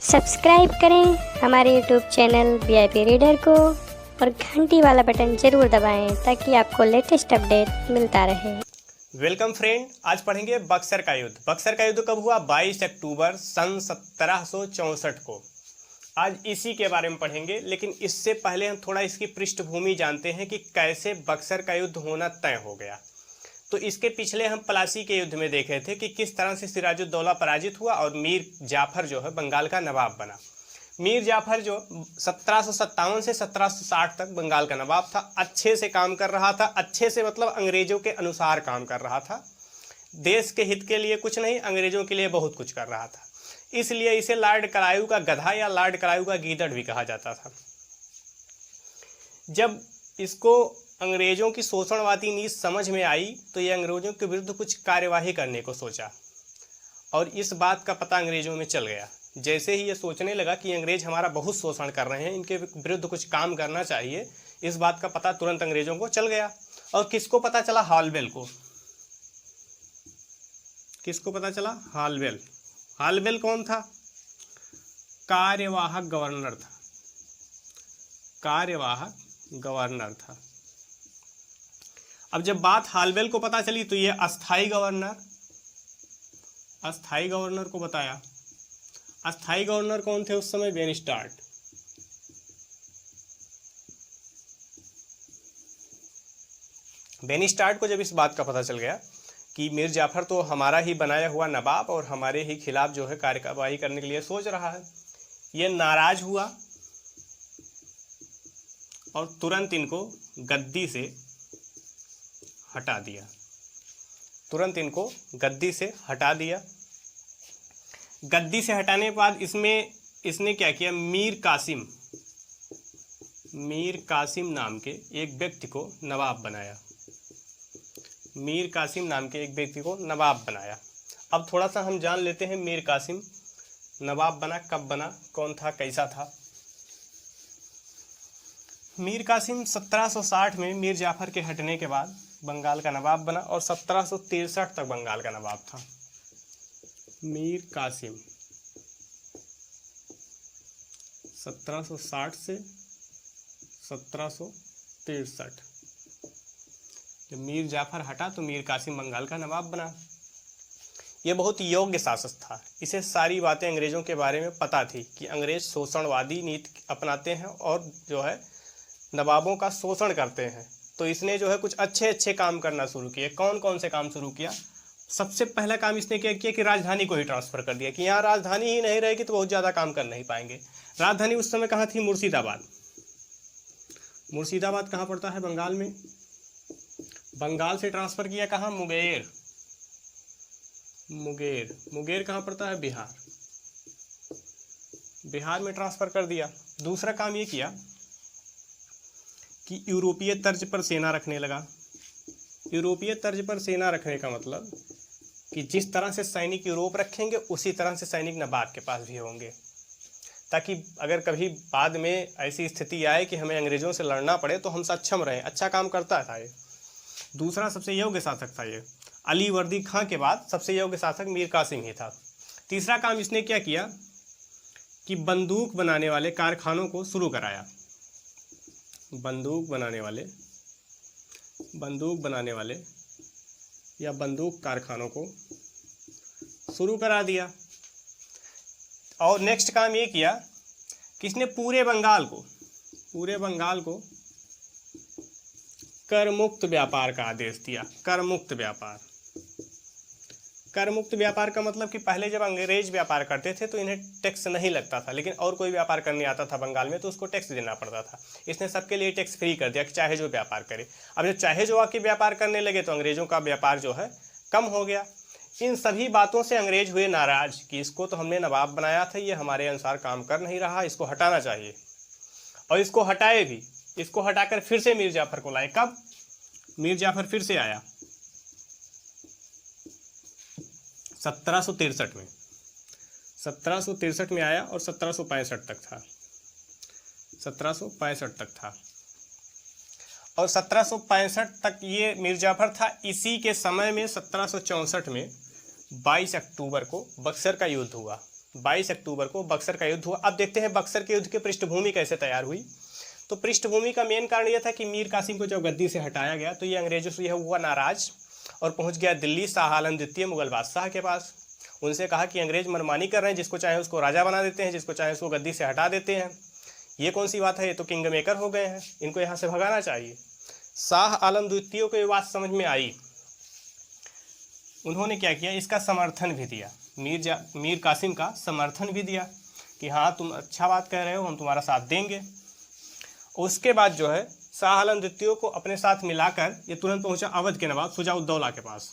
Subscribe करें हमारे YouTube channel VIP reader को और घंटी वाला बटन जरूर दबाएं ताकि आपको लेटेस्ट अपडेट मिलता रहे। वेलकम फ्रेंड, आज पढ़ेंगे बक्सर का युद्ध। बक्सर का युद्ध कब हुआ? 22 अक्टूबर सन 1764 को। आज इसी के बारे में पढ़ेंगे, लेकिन इससे पहले हम थोड़ा इसकी पृष्ठभूमि जानते हैं कि कैसे बक्सर का युद्ध होना तय हो गया। तो इसके पिछले हम प्लासी के युद्ध में देखे थे कि किस तरह से सिराजुद्दौला पराजित हुआ और मीर जाफर जो है बंगाल का नवाब बना। मीर जाफर जो 1757 से 1760 तक बंगाल का नवाब था, अच्छे से काम कर रहा था। अच्छे से मतलब अंग्रेजों के अनुसार काम कर रहा था। देश के हित के लिए कुछ नहीं, अंग्रेजों के लिए बहुत कुछ कर रहा था। इसलिए इसे लॉर्ड करायू का गधा या लॉर्ड करायू का गीदड़ भी कहा जाता था। जब इसको अंग्रेजों की शोषणवादी नीति समझ में आई तो ये अंग्रेजों के विरुद्ध कुछ कार्यवाही करने को सोचा, और इस बात का पता अंग्रेजों में चल गया। जैसे ही ये सोचने लगा कि अंग्रेज हमारा बहुत शोषण कर रहे हैं, इनके विरुद्ध कुछ काम करना चाहिए, इस बात का पता तुरंत अंग्रेजों को चल गया। और किसको पता चला? हालबेल को। किसको पता चला? हालबेल। हालबेल कौन था? कार्यवाहक गवर्नर था। कार्यवाहक गवर्नर था। अब जब बात हालबेल को पता चली तो ये अस्थाई गवर्नर को बताया। अस्थाई गवर्नर कौन थे उस समय? वेनिस्टार्ट। वेनिस्टार्ट को जब इस बात का पता चल गया कि मीर जाफर तो हमारा ही बनाया हुआ नवाब और हमारे ही खिलाफ जो है कार्यवाही करने के लिए सोच रहा है, ये नाराज हुआ और तुरंत इनको गद्दी से हटा दिया। गद्दी से हटाने के बाद इसने क्या किया? मीर कासिम नाम के एक व्यक्ति को नवाब बनाया। अब थोड़ा सा हम जान लेते हैं मीर कासिम नवाब बना, कब बना, कौन था, कैसा था। मीर कासिम 1760 में मीर जाफर के हटने के बाद बंगाल का नवाब बना और 1763 तक बंगाल का नवाब था। मीर कासिम 1760 से 1763। जब मीर जाफर हटा तो मीर कासिम बंगाल का नवाब बना। यह बहुत योग्य शासक था। इसे सारी बातें अंग्रेजों के बारे में पता थी कि अंग्रेज शोषणवादी नीति अपनाते हैं और जो है नवाबों का शोषण करते हैं। तो इसने जो है कुछ अच्छे काम करना शुरू किए। कौन कौन से काम शुरू किया? सबसे पहला काम इसने क्या किया कि राजधानी को ही ट्रांसफ़र कर दिया कि यहाँ राजधानी ही नहीं रहेगी तो बहुत ज़्यादा काम कर नहीं पाएंगे। राजधानी उस समय कहाँ थी? मुर्शिदाबाद। मुर्शिदाबाद कहाँ पड़ता है? बंगाल में। बंगाल से ट्रांसफ़र किया कहाँ? मुंगेर कहाँ पड़ता है? बिहार। बिहार में ट्रांसफ़र कर दिया। दूसरा काम ये किया कि यूरोपीय तर्ज पर सेना रखने लगा। यूरोपीय तर्ज पर सेना रखने का मतलब कि जिस तरह से सैनिक यूरोप रखेंगे उसी तरह से सैनिक नवाब के पास भी होंगे, ताकि अगर कभी बाद में ऐसी स्थिति आए कि हमें अंग्रेजों से लड़ना पड़े तो हम सक्षम रहें। अच्छा काम करता था ये। दूसरा सबसे योग्य शासक था ये। अली वर्दी खां के बाद सबसे योग्य शासक मीर कासिम ही था। तीसरा काम इसने क्या किया कि बंदूक बनाने वाले कारखानों को शुरू कराया। बंदूक बनाने वाले या बंदूक कारखानों को शुरू करा दिया। और नेक्स्ट काम ये किया कि इसने पूरे बंगाल को कर मुक्त व्यापार का आदेश दिया। कर मुक्त व्यापार का मतलब कि पहले जब अंग्रेज व्यापार करते थे तो इन्हें टैक्स नहीं लगता था, लेकिन और कोई व्यापार करने आता था बंगाल में तो उसको टैक्स देना पड़ता था। इसने सबके लिए टैक्स फ्री कर दिया कि चाहे जो व्यापार करे। अब जब चाहे जो आके व्यापार करने लगे तो अंग्रेजों का व्यापार जो है कम हो गया। इन सभी बातों से अंग्रेज हुए नाराज कि इसको तो हमने नवाब बनाया था, ये हमारे अनुसार काम कर नहीं रहा, इसको हटाना चाहिए। और इसको हटाए भी। इसको हटाकर फिर से मीर जाफर को लाए। कब? मीर जाफर फिर से आया 1763 में। 1763 में आया और 1765 तक था। 1765 तक था और 1765 तक ये मीर जाफर था। इसी के समय में 1764 में 22 अक्टूबर को बक्सर का युद्ध हुआ। 22 अक्टूबर को बक्सर का युद्ध हुआ। अब देखते हैं बक्सर के युद्ध की पृष्ठभूमि कैसे तैयार हुई। तो पृष्ठभूमि का मेन कारण यह था कि मीर कासिम को जब गद्दी से हटाया गया तो ये अंग्रेजों से यह हुआ नाराज और पहुंच गया दिल्ली शाह आलम द्वितीय मुगल बादशाह के पास। उनसे कहा कि अंग्रेज मनमानी कर रहे हैं, जिसको चाहे उसको राजा बना देते हैं, जिसको चाहे उसको गद्दी से हटा देते हैं। ये कौन सी बात है, ये तो किंग मेकर हो गए हैं, इनको यहाँ से भगाना चाहिए। शाह आलम द्वितीय को ये बात समझ में आई। उन्होंने क्या किया, इसका समर्थन भी दिया, मीर कासिम का समर्थन भी दिया कि हाँ तुम अच्छा बात कह रहे हो, हम तुम्हारा साथ देंगे। उसके बाद जो है शाह आलम द्वितीय को अपने साथ मिलाकर ये तुरंत पहुंचा अवध के नवाब शुजाउद्दौला के पास।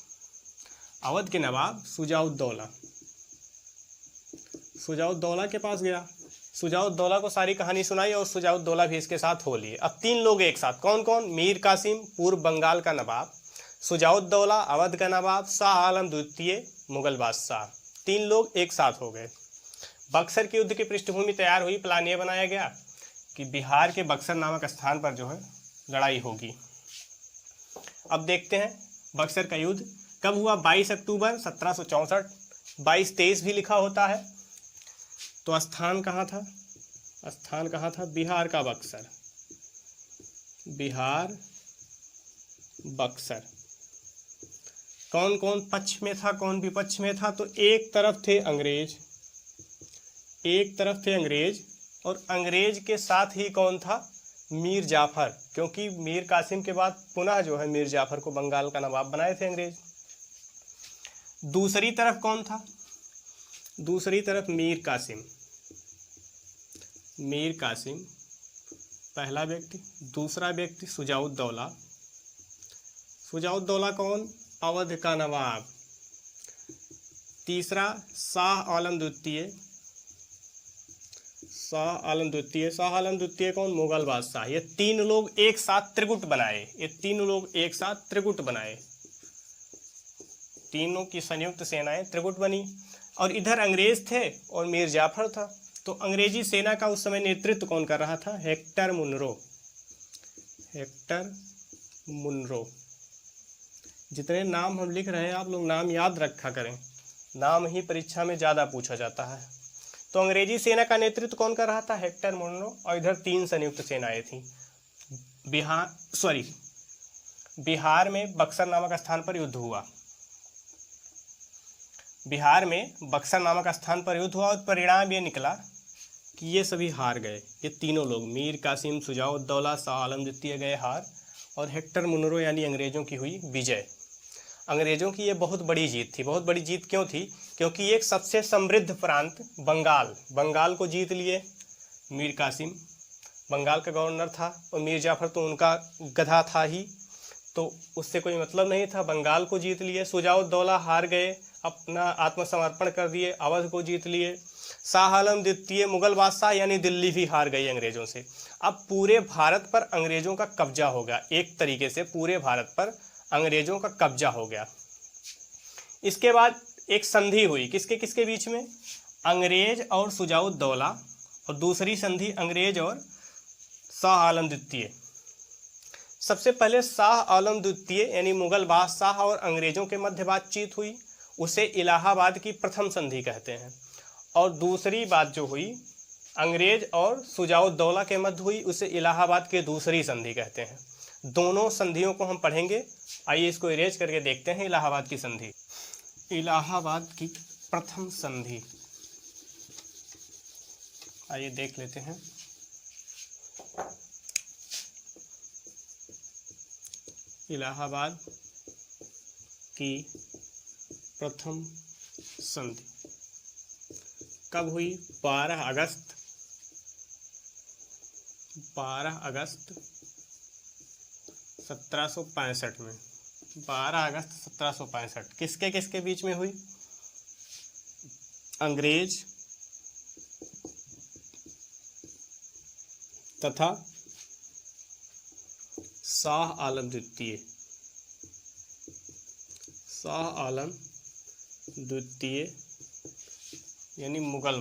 अवध के नवाब शुजाउद्दौला के पास गया। शुजाउद्दौला को सारी कहानी सुनाई और शुजाउद्दौला भी इसके साथ हो लिए। अब 3 लोग एक साथ, कौन कौन, मीर कासिम पूर्व बंगाल का नवाब, शुजाउद्दौला अवध का नवाब, शाह आलम द्वितीय मुगल बादशाह, 3 लोग एक साथ हो गए। बक्सर के युद्ध की पृष्ठभूमि तैयार हुई। प्लान ये बनाया गया कि बिहार के बक्सर नामक स्थान पर जो है लड़ाई होगी। अब देखते हैं बक्सर का युद्ध कब हुआ, 22 अक्टूबर 1764। 22-23 भी लिखा होता है। तो स्थान कहाँ था, बिहार का बक्सर, बिहार बक्सर। कौन कौन पक्ष में था, कौन विपक्ष में था, तो एक तरफ थे अंग्रेज और अंग्रेज के साथ ही कौन था, मीर जाफर, क्योंकि मीर कासिम के बाद पुनः जो है मीर जाफर को बंगाल का नवाब बनाए थे अंग्रेज। दूसरी तरफ कौन था, दूसरी तरफ मीर कासिम पहला व्यक्ति। दूसरा व्यक्ति सुजाउद्दौला कौन, अवध का नवाब। तीसरा शाह आलम द्वितीय कौन, मुगल बादशाह। ये 3 लोग एक साथ त्रिगुट बनाए, तीनों की संयुक्त सेनाएं त्रिगुट बनी। और इधर अंग्रेज थे और मीर जाफर था। तो अंग्रेजी सेना का उस समय नेतृत्व कौन कर रहा था, हेक्टर मुनरो। जितने नाम हम लिख रहे हैं आप लोग नाम याद रखा करें, नाम ही परीक्षा में ज़्यादा पूछा जाता है। तो अंग्रेजी सेना का नेतृत्व कौन कर रहा था, हेक्टर मुनरो। और इधर 3 संयुक्त सेनाएं थी। बिहार में बक्सर नामक स्थान पर युद्ध हुआ। और परिणाम ये निकला कि ये सभी हार गए। ये तीनों लोग मीर कासिम, शुजाउद्दौला, शाह आलम द्वितीय गए हार और हेक्टर मुनरो यानी अंग्रेज़ों की हुई विजय। अंग्रेज़ों की ये बहुत बड़ी जीत थी। बहुत बड़ी जीत क्यों थी, क्योंकि एक सबसे समृद्ध प्रांत बंगाल को जीत लिए मीर कासिम। बंगाल का गवर्नर था और मीर जाफर तो उनका गधा था ही, तो उससे कोई मतलब नहीं था। बंगाल को जीत लिए। शुजाउद्दौला हार गए, अपना आत्मसमर्पण कर दिए, अवध को जीत लिए। शाह आलम द्वितीय मुगल बादशाह यानी दिल्ली भी हार गई अंग्रेज़ों से। अब पूरे भारत पर अंग्रेज़ों का कब्जा हो गया। एक तरीके से पूरे भारत पर अंग्रेज़ों का कब्जा हो गया। इसके बाद एक संधि हुई, किसके किसके बीच में, अंग्रेज और शुजाउद्दौला, और दूसरी संधि अंग्रेज और शाह आलम द्वितीय। सबसे पहले शाह आलम द्वितीय यानी मुगल बादशाह और अंग्रेज़ों के मध्य बातचीत हुई, उसे इलाहाबाद की प्रथम संधि कहते हैं। और दूसरी बात जो हुई अंग्रेज और शुजाउद्दौला के मध्य हुई, उसे इलाहाबाद की दूसरी संधि कहते हैं। दोनों संधियों को हम पढ़ेंगे। आइए इसको इरेज करके देखते हैं। इलाहाबाद की संधि, इलाहाबाद की प्रथम संधि, आइए देख लेते हैं। इलाहाबाद की प्रथम संधि कब हुई, 12 अगस्त 1765 में। 12 अगस्त 1765 किसके किसके बीच में हुई, अंग्रेज तथा शाह आलम द्वितीय यानी मुगल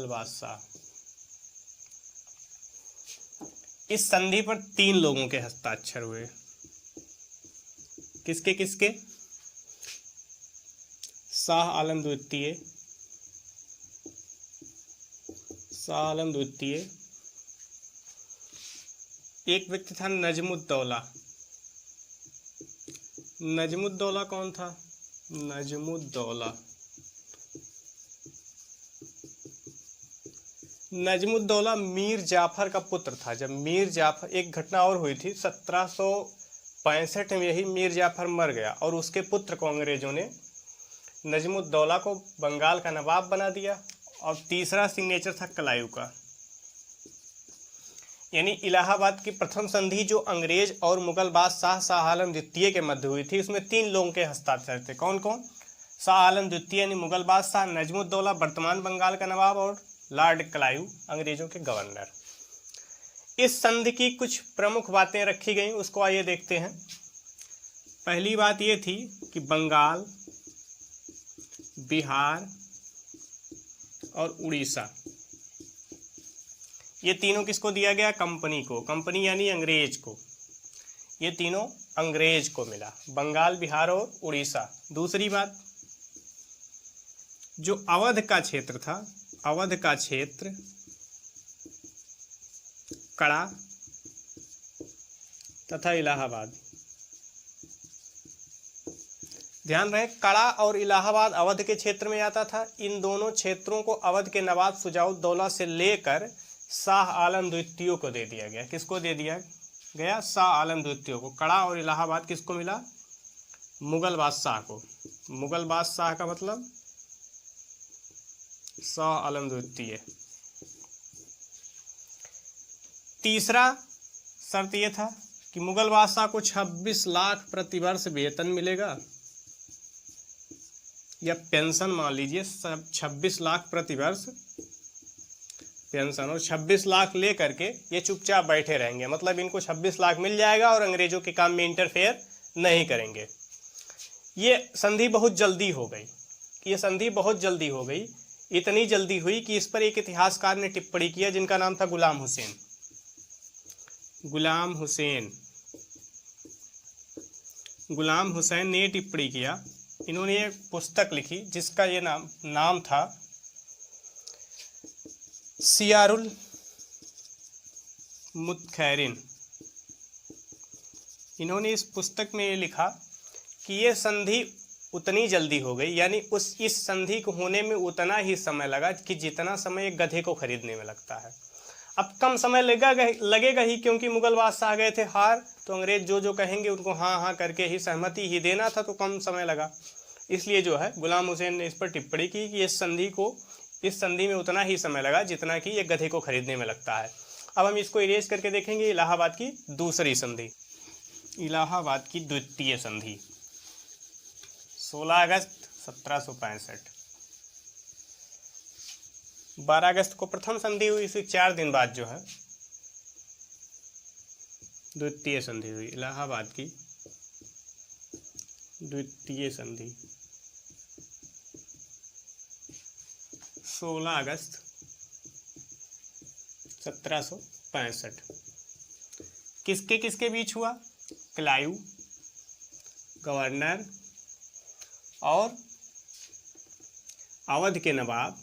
बादशाह। इस संधि पर 3 लोगों के हस्ताक्षर हुए। किसके किसके, शाह आलम द्वितीय, शाह आलम द्वितीय। एक व्यक्ति था नजमुद्दौला। नजमुद्दौला कौन था? नजमुद्दौला, नजमुद्दौला मीर जाफर का पुत्र था। जब मीर जाफर, एक घटना और हुई थी 1765 में, यही मीर जाफर मर गया और उसके पुत्र को अंग्रेजों ने, नजमुद्दौला को, बंगाल का नवाब बना दिया। और तीसरा सिग्नेचर था कलायू का। यानी इलाहाबाद की प्रथम संधि जो अंग्रेज और मुगल बादशाह शाह आलम द्वितीय के मध्य हुई थी, उसमें 3 लोगों के हस्ताक्षर थे। कौन कौन? शाह आलम द्वितीय यानी मुगल बादशाह, नजमुद्दौला वर्तमान बंगाल का नवाब, और लॉर्ड कलायू अंग्रेजों के गवर्नर। इस संधि की कुछ प्रमुख बातें रखी गई, उसको आइए देखते हैं। पहली बात ये थी कि बंगाल, बिहार और उड़ीसा, ये तीनों किसको दिया गया? कंपनी को। कंपनी यानी अंग्रेज को। ये तीनों अंग्रेज को मिला, बंगाल, बिहार और उड़ीसा। दूसरी बात, जो अवध का क्षेत्र था, अवध का क्षेत्र, कड़ा तथा इलाहाबाद, ध्यान रहे कड़ा और इलाहाबाद अवध के क्षेत्र में आता था। इन दोनों क्षेत्रों को अवध के नवाब शुजाउद्दौला से लेकर शाह आलम द्वितीय को दे दिया गया। किसको दे दिया गया? शाह आलम द्वितीय को। कड़ा और इलाहाबाद किसको मिला? मुगल बादशाह को। मुगल बादशाह का मतलब शाह आलम द्वितीय। तीसरा शर्त यह था कि मुगल बादशाह को 26 लाख प्रतिवर्ष वेतन मिलेगा, या पेंशन मान लीजिए, 26 लाख प्रतिवर्ष पेंशन, और 26 लाख ले करके ये चुपचाप बैठे रहेंगे। मतलब इनको 26 लाख मिल जाएगा और अंग्रेजों के काम में इंटरफेयर नहीं करेंगे। ये संधि बहुत जल्दी हो गई। ये संधि बहुत जल्दी हो गई, इतनी जल्दी हुई कि इस पर एक इतिहासकार ने टिप्पणी किया जिनका नाम था गुलाम हुसैन। गुलाम हुसैन, गुलाम हुसैन ने टिप्पणी किया। इन्होंने एक पुस्तक लिखी जिसका ये नाम था सियारुल मुत्खैरिन। इन्होंने इस पुस्तक में ये लिखा कि ये संधि उतनी जल्दी हो गई, यानी इस संधि को होने में उतना ही समय लगा कि जितना समय एक गधे को खरीदने में लगता है। अब कम समय लगेगा ही, क्योंकि मुगल बादशाह गए थे हार, तो अंग्रेज जो जो कहेंगे उनको हाँ हाँ करके ही सहमति ही देना था, तो कम समय लगा। इसलिए जो है गुलाम हुसैन ने इस पर टिप्पणी की कि इस संधि में उतना ही समय लगा जितना कि एक गधे को खरीदने में लगता है। अब हम इसको इरेज करके देखेंगे। इलाहाबाद की दूसरी संधि, इलाहाबाद की द्वितीय संधि, 16 अगस्त 1765। 12 अगस्त को प्रथम संधि हुई, इसके 4 दिन बाद जो है द्वितीय संधि हुई। इलाहाबाद की द्वितीय संधि 16 अगस्त 1765। किसके किसके बीच हुआ? कलायू गवर्नर और अवध के नवाब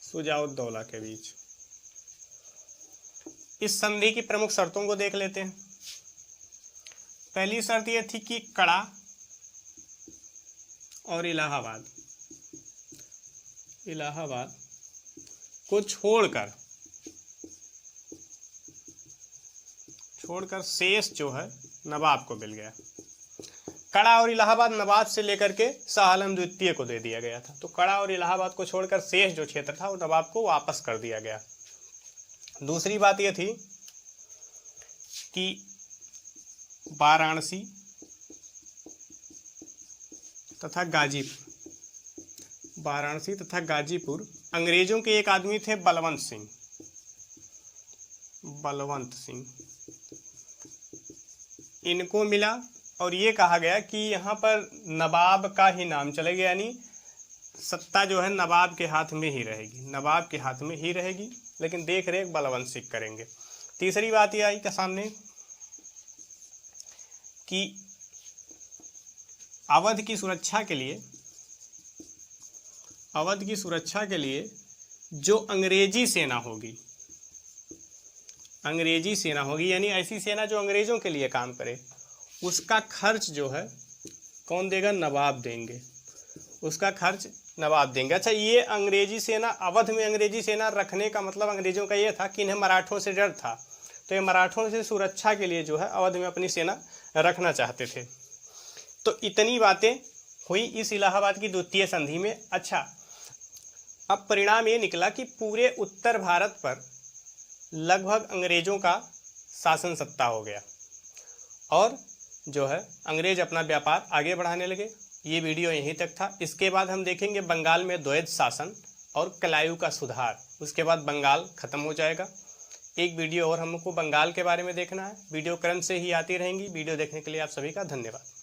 शुजाउद्दौला के बीच। इस संधि की प्रमुख शर्तों को देख लेते हैं। पहली शर्त यह थी कि कड़ा और इलाहाबाद को छोड़कर शेष जो है नवाब को मिल गया। कड़ा और इलाहाबाद नवाब से लेकर के शाह आलम द्वितीय को दे दिया गया था। तो कड़ा और इलाहाबाद को छोड़कर शेष जो क्षेत्र था वो नवाब को वापस कर दिया गया। दूसरी बात यह थी कि वाराणसी तथा गाजीपुर अंग्रेजों के एक आदमी थे बलवंत सिंह, इनको मिला। और ये कहा गया कि यहाँ पर नवाब का ही नाम चलेगा, यानी सत्ता जो है नवाब के हाथ में ही रहेगी, लेकिन देख रेख बलवंत सिंह करेंगे। तीसरी बात यह आई कि सामने कि अवध की सुरक्षा के लिए जो अंग्रेजी सेना होगी यानी ऐसी सेना जो अंग्रेजों के लिए काम करे, उसका खर्च जो है कौन देगा? नवाब देंगे। उसका खर्च नवाब देंगे। अच्छा, ये अंग्रेजी सेना, अवध में अंग्रेजी सेना रखने का मतलब अंग्रेजों का ये था कि इन्हें मराठों से डर था, तो ये मराठों से सुरक्षा के लिए जो है अवध में अपनी सेना रखना चाहते थे। तो इतनी बातें हुई इस इलाहाबाद की द्वितीय संधि में। अच्छा, अब परिणाम ये निकला कि पूरे उत्तर भारत पर लगभग अंग्रेजों का शासन सत्ता हो गया और जो है अंग्रेज अपना व्यापार आगे बढ़ाने लगे। ये वीडियो यहीं तक था। इसके बाद हम देखेंगे बंगाल में द्वैध शासन और कलायु का सुधार। उसके बाद बंगाल खत्म हो जाएगा। एक वीडियो और हमको बंगाल के बारे में देखना है। वीडियो क्रम से ही आती रहेंगी। वीडियो देखने के लिए आप सभी का धन्यवाद।